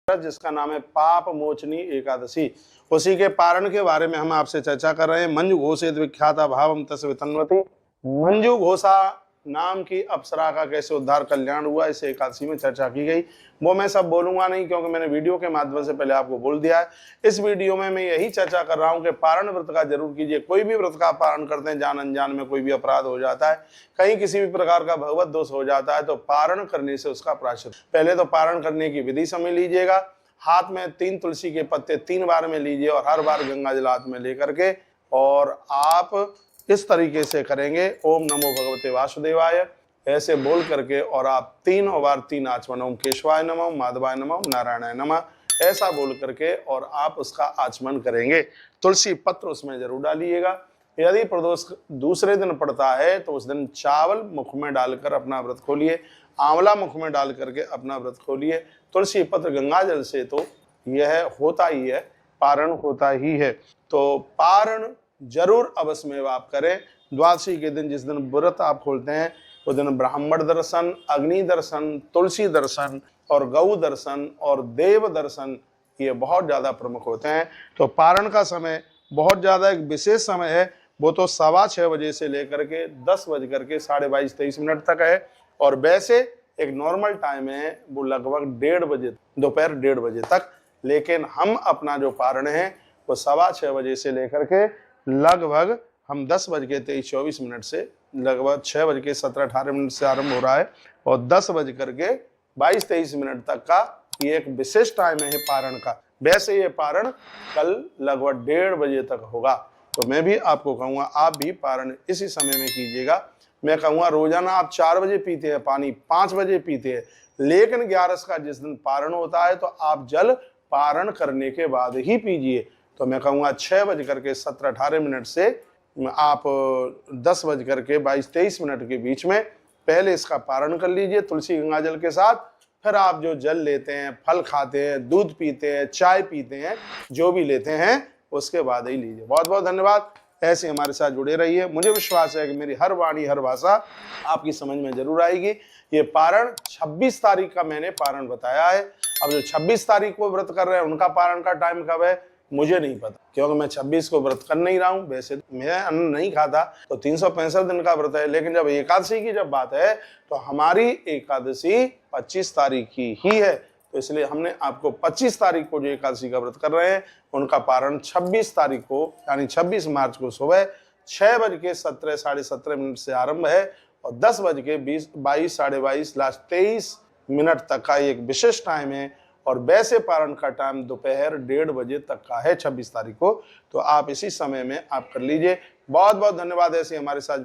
जिसका नाम है पाप मोचनी एकादशी। उसी के पारण के बारे में हम आपसे चर्चा कर रहे हैं। मंजू घोषेत विख्याता भावम तस्य वितन्वती। मंजू घोषा नाम की अप्सरा का कैसे उद्धार कल्याण हुआ, इस एकादशी में चर्चा की गई। वो मैं सब बोलूंगा नहीं, क्योंकि मैंने वीडियो के माध्यम से पहले आपको बोल दिया है। इस वीडियो में मैं यही चर्चा कर रहा हूं कि पारण व्रत का जरूर कीजिए। कोई भी व्रत का पारण करते हैं, जान अनजान में कोई भी अपराध हो जाता है, कहीं किसी भी प्रकार का भगवत दोष हो जाता है, तो पारण करने से उसका प्रायश्चित। पहले तो पारण करने की विधि समझ लीजिएगा। हाथ में 3 तुलसी के पत्ते 3 बार में लीजिए और हर बार गंगा जल हाथ में लेकर के, और आप इस तरीके से करेंगे, ओम नमो भगवते वासुदेवाय ऐसे बोल करके, और आप 3 बार 3 आचमन, ओम केशवाय नमः, माधवाय नमः, नारायणाय नमः ऐसा बोल करके, और आप उसका आचमन करेंगे। तुलसी पत्र उसमें जरूर डालिएगा। यदि प्रदोष दूसरे दिन पड़ता है तो उस दिन चावल मुख में डालकर अपना व्रत खोलिए, आंवला मुख में डाल करके अपना व्रत खोलिए। तुलसी पत्र गंगा जल से तो यह होता ही है, पारण होता ही है। तो पारण जरूर अवश्य में आप करें। द्वादशी के दिन जिस दिन व्रत आप खोलते हैं, उस दिन ब्राह्मण दर्शन, अग्नि दर्शन, तुलसी दर्शन और गौ दर्शन और देव दर्शन, ये बहुत ज्यादा प्रमुख होते हैं। तो पारण का समय बहुत ज्यादा एक विशेष समय है, वो तो 6:15 बजे से लेकर के 10 बज करके 22:23 तक है। और वैसे एक नॉर्मल टाइम है वो लगभग 1:30 बजे, दोपहर 1:30 बजे तक। लेकिन हम अपना जो पारण है वो 6:15 बजे से लेकर के लगभग हम 10:23-24 से लगभग 6:17-18 से आरंभ हो रहा है, और 10:22-23 तक का ये एक विशेष टाइम है पारण का। वैसे ये पारण कल लगभग 1:30 बजे तक होगा। तो मैं भी आपको कहूँगा आप भी पारण इसी समय में कीजिएगा। मैं कहूँगा रोजाना आप 4 बजे पीते हैं पानी, 5 बजे पीते हैं, लेकिन 11 का जिस दिन पारण होता है तो आप जल पारण करने के बाद ही पीजिए। तो मैं कहूँगा 6:17-18 से आप 10:22-23 के बीच में पहले इसका पारण कर लीजिए तुलसी गंगा जल के साथ। फिर आप जो जल लेते हैं, फल खाते हैं, दूध पीते हैं, चाय पीते हैं, जो भी लेते हैं उसके बाद ही लीजिए। बहुत बहुत धन्यवाद। ऐसे हमारे साथ जुड़े रहिए। मुझे विश्वास है कि मेरी हर वाणी हर भाषा आपकी समझ में जरूर आएगी। ये पारण 26 तारीख का मैंने पारण बताया है। अब जो 26 तारीख को व्रत कर रहे हैं उनका पारण का टाइम कब है मुझे नहीं पता, क्योंकि मैं 26 को व्रत कर नहीं रहा हूँ। वैसे मैं अन्न नहीं खाता तो 365 दिन का व्रत है, लेकिन जब एकादशी की जब बात है तो हमारी एकादशी 25 तारीख की ही है। तो इसलिए हमने आपको 25 तारीख को जो एकादशी का व्रत कर रहे हैं उनका पारण 26 तारीख को यानी 26 मार्च को सुबह 6:17 साढ़े 17 से आरंभ है, और 10:22 साढ़े 22 लास्ट 23 तक का एक विशेष टाइम है। और वैसे पारण का टाइम दोपहर 1:30 बजे तक का है 26 तारीख को। तो आप इसी समय में आप कर लीजिए। बहुत बहुत धन्यवाद ऐसे हमारे साथ